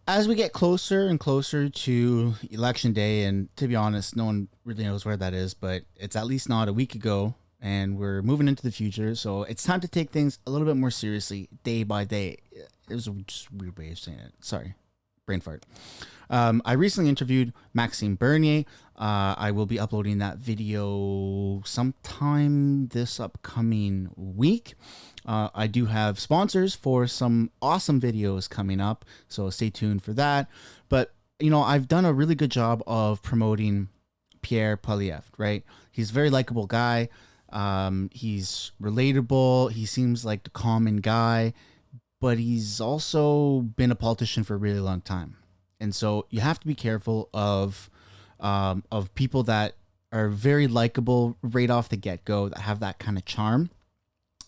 as we get closer and closer to election day, and to be honest, no one really knows where that is, but it's at least not a week ago, and we're moving into the future. So it's time to take things a little bit more seriously, day by day. It was just a weird way of saying it. Sorry, brain fart. I recently interviewed Maxime Bernier. I will be uploading that video sometime this upcoming week. I do have sponsors for some awesome videos coming up, so stay tuned for that. But, you know, I've done a really good job of promoting Pierre Poilievre, right? He's a very likable guy. He's relatable. He seems like the common guy, but he's also been a politician for a really long time. And so you have to be careful of people that are very likable right off the get-go, that have that kind of charm.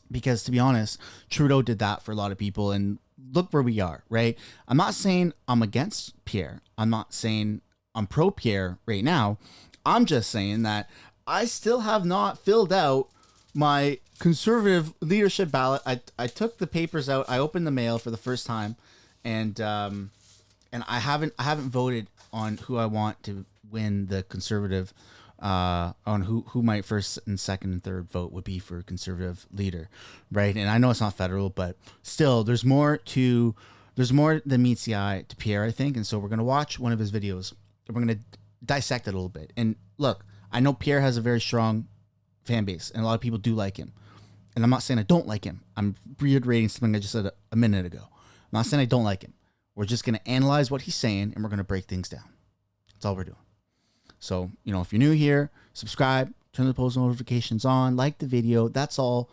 Because to be honest, Trudeau did that for a lot of people, and look where we are, right? I'm not saying I'm against Pierre. I'm not saying I'm pro Pierre right now. I'm just saying that I still have not filled out my conservative leadership ballot. I took the papers out. I opened the mail for the first time, and I haven't voted on who I want to win the conservative, on who my first and second and third vote would be for conservative leader, right? And I know it's not federal, but still, there's more than meets the eye to Pierre, I think. And so we're gonna watch one of his videos, and we're gonna dissect it a little bit. And look, I know Pierre has a very strong fan base, and a lot of people do like him. And I'm not saying I don't like him. I'm reiterating something I just said a minute ago. I'm not saying I don't like him. We're just going to analyze what he's saying, and we're going to break things down. That's all we're doing. So, you know, if you're new here, subscribe, turn the post notifications on, like the video. That's all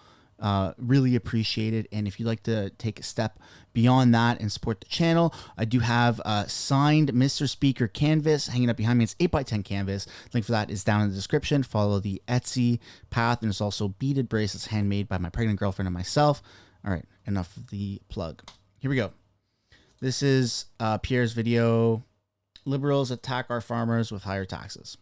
really appreciated. And if you'd like to take a step beyond that and support the channel, I do have a signed Mr. Speaker canvas hanging up behind me. It's 8x10 canvas. Link for that is down in the description. Follow the Etsy path. And it's also beaded bracelets handmade by my pregnant girlfriend and myself. All right, enough of the plug. Here we go. This is Pierre's video, Liberals Attack Our Farmers with Higher Taxes.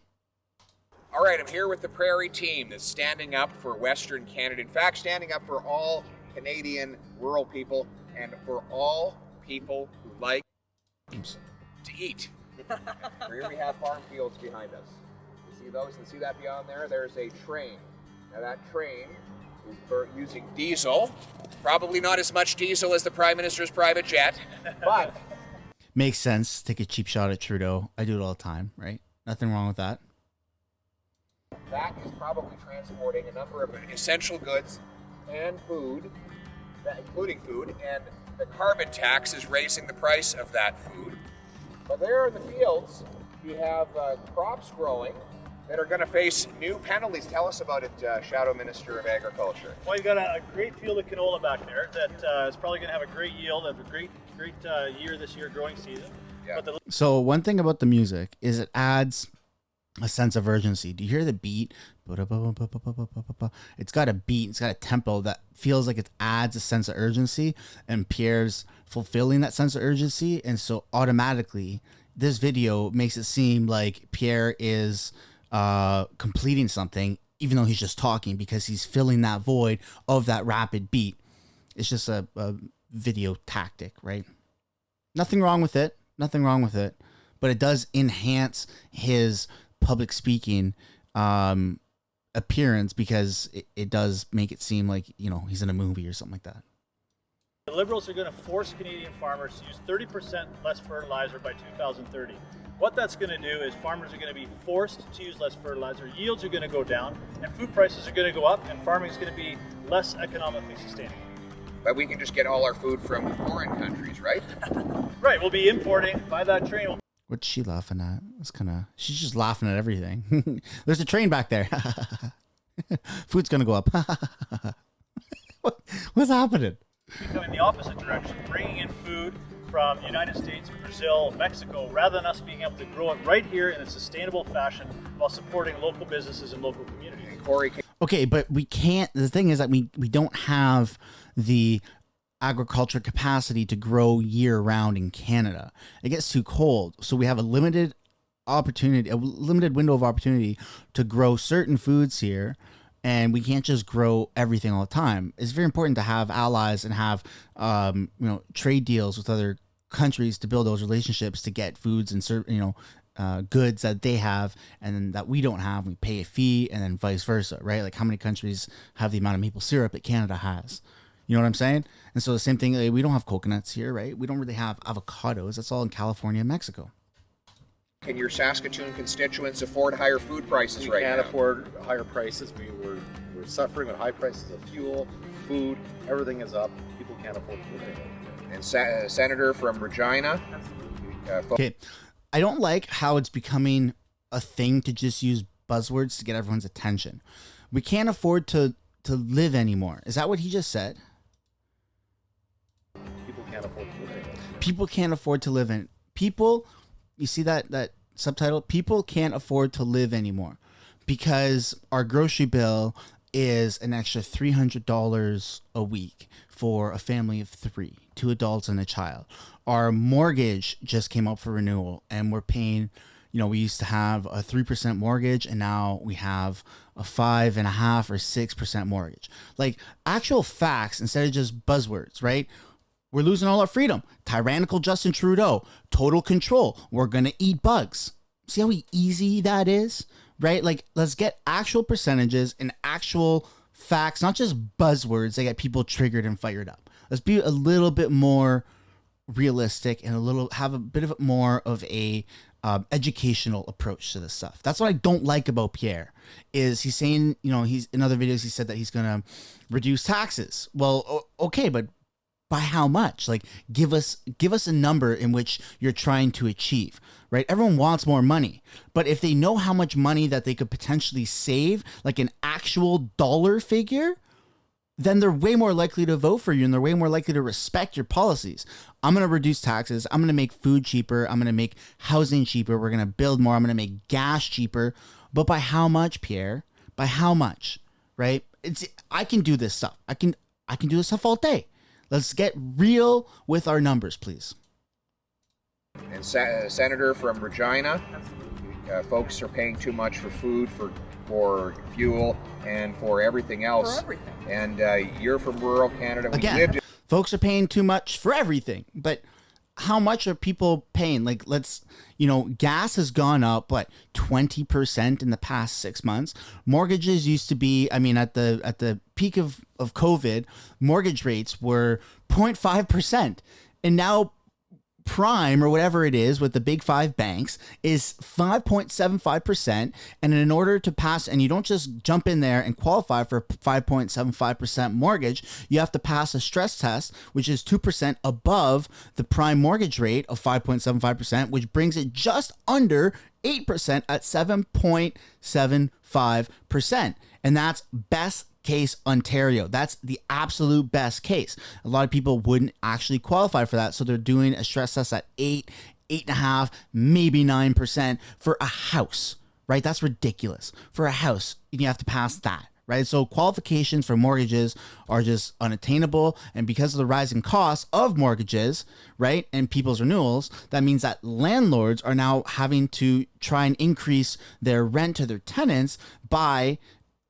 All right, I'm here with the Prairie team that's standing up for Western Canada. In fact, standing up for all Canadian rural people and for all people who like to eat. Here we have farm fields behind us. You see those? You see that beyond there? There's a train. Now that train is using diesel. Probably not as much diesel as the Prime Minister's private jet, but... Makes sense. Take a cheap shot at Trudeau. I do it all the time, right? Nothing wrong with that. That is probably transporting a number of essential goods and food, including food, and the carbon tax is raising the price of that food. But there in the fields, you have crops growing that are going to face new penalties. Tell us about it, Shadow Minister of Agriculture. Well, you've got a great field of canola back there that is probably going to have a great yield, a great year this year, growing season. Yeah. But So one thing about the music is it adds a sense of urgency. Do you hear the beat? It's got a beat. It's got a tempo that feels like it adds a sense of urgency, and Pierre's fulfilling that sense of urgency. And so automatically this video makes it seem like Pierre is completing something, even though he's just talking, because he's filling that void of that rapid beat. It's just a video tactic, right? Nothing wrong with it. Nothing wrong with it. But it does enhance his public speaking appearance, because it does make it seem like, you know, he's in a movie or something like that. the Liberals are going to force Canadian farmers to use 30% less fertilizer by 2030. What that's going to do is farmers are going to be forced to use less fertilizer, yields are going to go down, and food prices are going to go up, and farming is going to be less economically sustainable. But we can just get all our food from foreign countries, right? Right, we'll be importing by that train. What's she laughing at? It's kind of, she's just laughing at everything. There's a train back there. Food's going to go up. What's happening? Going the opposite direction, bringing in food from the United States, Brazil, Mexico, rather than us being able to grow it right here in a sustainable fashion while supporting local businesses and local communities. Okay, but we can't, the thing is that we don't have the agriculture capacity to grow year round in Canada. It gets too cold. So we have a limited opportunity, a limited window of opportunity to grow certain foods here. And we can't just grow everything all the time. It's very important to have allies and have, trade deals with other countries to build those relationships to get foods and goods that they have and that we don't have. We pay a fee, and then vice versa, right? Like how many countries have the amount of maple syrup that Canada has? You know what I'm saying? And so the same thing, like, we don't have coconuts here, right? We don't really have avocados. That's all in California and Mexico. Can your Saskatoon constituents afford higher food prices right now? We can't afford higher prices. We're suffering with high prices of fuel, food, everything is up. People can't afford food anymore. And Senator from Regina? Okay. I don't like how it's becoming a thing to just use buzzwords to get everyone's attention. We can't afford to live anymore. Is that what he just said? People can't afford food anymore. People can't afford to live in. People, you see that subtitle? People can't afford to live anymore because our grocery bill is an extra $300 a week for a family of 3, 2 adults and a child. Our mortgage just came up for renewal, and we're paying, we used to have a 3% mortgage, and now we have a 5.5% or 6% mortgage. Like actual facts instead of just buzzwords, right? We're losing all our freedom. Tyrannical Justin Trudeau, total control. We're going to eat bugs. See how easy that is, right? Like, let's get actual percentages and actual facts, not just buzzwords that get people triggered and fired up. Let's be a little bit more realistic and have a bit of more of a educational approach to this stuff. That's what I don't like about Pierre, is he's saying, he's in other videos, he said that he's going to reduce taxes. Well, okay, but by how much? Like, give us a number in which you're trying to achieve, right? Everyone wants more money, but if they know how much money that they could potentially save, like an actual dollar figure, then they're way more likely to vote for you, and they're way more likely to respect your policies. I'm going to reduce taxes. I'm going to make food cheaper. I'm going to make housing cheaper. We're going to build more. I'm going to make gas cheaper. But by how much, Pierre? By how much, right? I can do this stuff. I can do this stuff all day. Let's get real with our numbers, please. And Senator from Regina, folks are paying too much for food, for fuel, and for everything else. For everything. And you're from rural Canada. Again, folks are paying too much for everything. But how much are people paying? Like, gas has gone up, 20% in the past 6 months. Mortgages used to be, at the peak of COVID, mortgage rates were 0.5%. And now prime, or whatever it is with the big 5 banks, is 5.75%. And in order to pass, and you don't just jump in there and qualify for 5.75% mortgage, you have to pass a stress test, which is 2% above the prime mortgage rate of 5.75%, which brings it just under 8% at 7.75%. And that's best case Ontario. That's the absolute best case. A lot of people wouldn't actually qualify for that, so they're doing a stress test at 8.5%, maybe 9% for a house, right? That's ridiculous. For a house, you have to pass that, right? So qualifications for mortgages are just unattainable, and because of the rising costs of mortgages, right, and people's renewals, that means that landlords are now having to try and increase their rent to their tenants by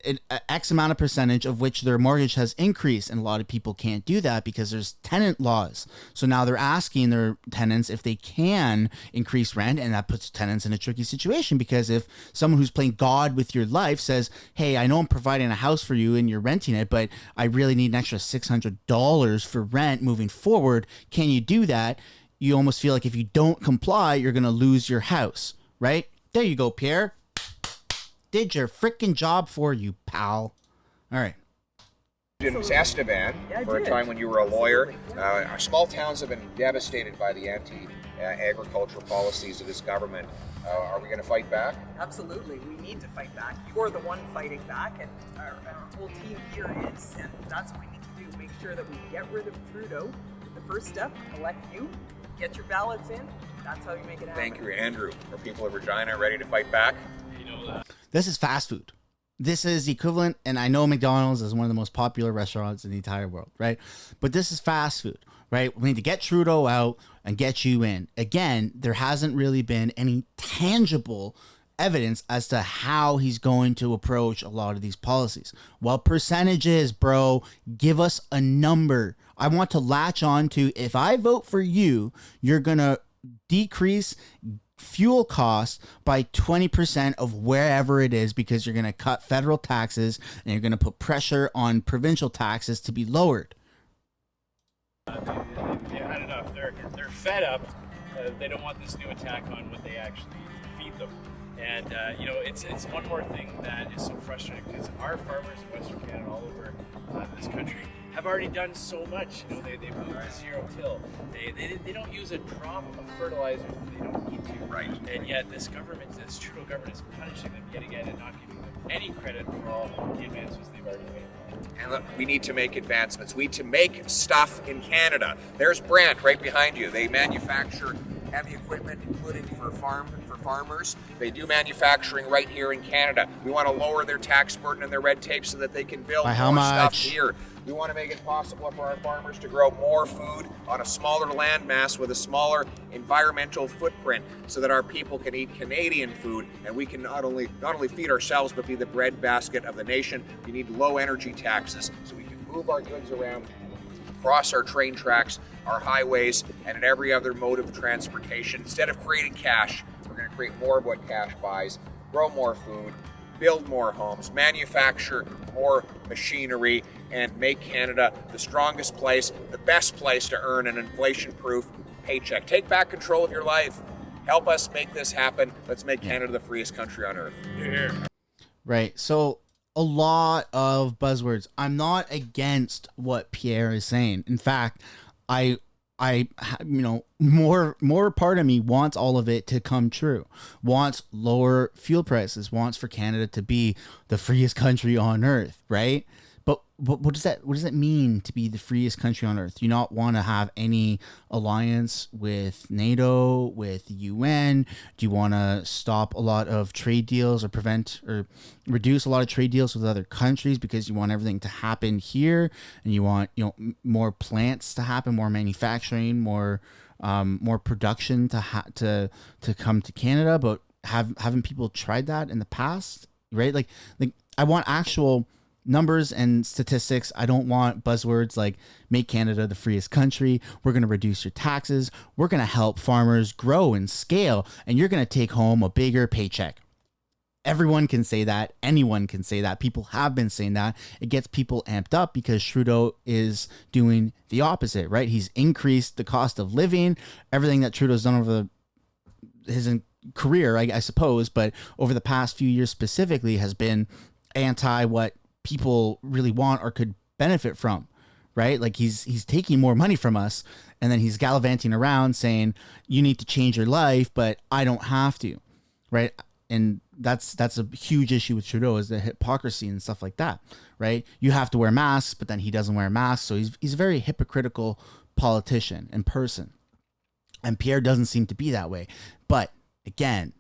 an X amount of percentage of which their mortgage has increased. And a lot of people can't do that because there's tenant laws. So now they're asking their tenants if they can increase rent, and that puts tenants in a tricky situation, because if someone who's playing God with your life says, hey, I know I'm providing a house for you and you're renting it, but I really need an extra $600 for rent moving forward, can you do that? You almost feel like if you don't comply, you're going to lose your house, right? There you go, Pierre. Did your freaking job for you, pal. All right. In Estevan, for a time when you were a lawyer, our small towns have been devastated by the anti-agricultural policies of this government. Are we going to fight back? Absolutely. We need to fight back. You're the one fighting back, and our whole team here is, and that's what we need to do. Make sure that we get rid of Trudeau. The first step, elect you, get your ballots in. That's how you make it happen. Thank you, Andrew. Are people of Regina ready to fight back? This is fast food. This is equivalent, and I know McDonald's is one of the most popular restaurants in the entire world, right? But this is fast food, right? We need to get Trudeau out and get you in. Again, there hasn't really been any tangible evidence as to how he's going to approach a lot of these policies. Well, percentages, bro, give us a number. I want to latch on to, if I vote for you, you're going to decrease fuel costs by 20% of wherever it is, because you're going to cut federal taxes and you're going to put pressure on provincial taxes to be lowered. I don't know if they're fed up. They don't want this new attack on what they actually feed them. And you know, it's one more thing that is so frustrating, because our farmers in Western Canada, all over this country, have already done so much. You know, they moved to zero till. They don't use a drop of fertilizer that they don't need to. Right. And yet this Trudeau government is punishing them yet again and not giving them any credit for all the advancements they've already made. And look, we need to make advancements. We need to make stuff in Canada. There's Brant right behind you. They manufacture heavy equipment, including for farmers. They do manufacturing right here in Canada. We want to lower their tax burden and their red tape so that they can build By more how stuff much? here. We want to make it possible for our farmers to grow more food on a smaller land mass with a smaller environmental footprint, so that our people can eat Canadian food, and we can not only feed ourselves but be the breadbasket of the nation. We need low energy taxes so we can move our goods around across our train tracks, our highways, and in every other mode of transportation. Instead of creating cash, we're going to create more of what cash buys, grow more food, build more homes, manufacture more machinery, and make Canada the strongest place, the best place to earn an inflation-proof paycheck. Take back control of your life. Help us make this happen. Let's make Canada the freest country on earth. Right. So a lot of buzzwords. I'm not against what Pierre is saying. In fact, I more part of me wants all of it to come true, wants lower fuel prices, wants for Canada to be the freest country on earth, right? But what does that mean to be the freest country on earth? Do you not want to have any alliance with NATO, with the UN? Do you want to stop a lot of trade deals or prevent or reduce a lot of trade deals with other countries because you want everything to happen here, and you want, you know, more plants to happen, more manufacturing, more production to come to Canada? But haven't people tried that in the past, right? Like I want actual numbers and statistics. I don't want buzzwords like make Canada the freest country. We're going to reduce your taxes. We're going to help farmers grow and scale, and you're going to take home a bigger paycheck. Everyone can say that. Anyone can say that. People have been saying that. It gets people amped up because Trudeau is doing the opposite, right? He's increased the cost of living. Everything that Trudeau's done over his career, I suppose, but over the past few years specifically, has been anti what people really want or could benefit from, right? Like he's taking more money from us, and then he's gallivanting around saying you need to change your life, but I don't have to, right? And that's a huge issue with Trudeau, is the hypocrisy and stuff like that, right? You have to wear masks, but then he doesn't wear masks, so he's a very hypocritical politician and person. And Pierre doesn't seem to be that way. But again,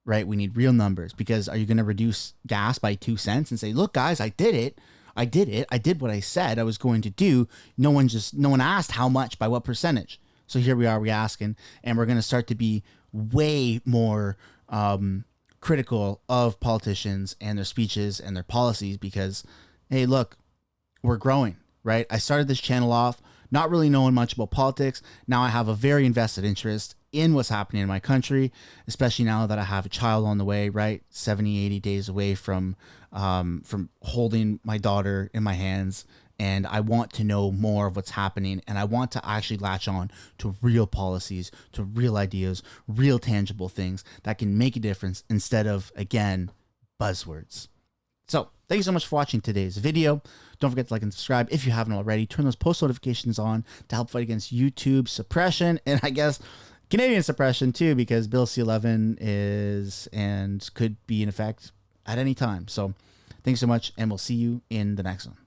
right, we need real numbers, because are you going to reduce gas by 2 cents and say, look, guys, I did it. I did what I said I was going to do. No one asked how much, by what percentage. So here we are, we're asking, and we're going to start to be way more critical of politicians and their speeches and their policies, because, hey, look, we're growing, right? I started this channel off not really knowing much about politics. Now I have a very invested interest in what's happening in my country, especially now that I have a child on the way, right? 70, 80 days away from holding my daughter in my hands. And I want to know more of what's happening, and I want to actually latch on to real policies, to real ideas, real tangible things that can make a difference instead of, again, buzzwords. So thank you so much for watching today's video. Don't forget to like and subscribe if you haven't already. Turn those post notifications on to help fight against YouTube suppression, and I guess Canadian suppression too, because Bill C-11 is and could be in effect at any time. So thanks so much, and we'll see you in the next one.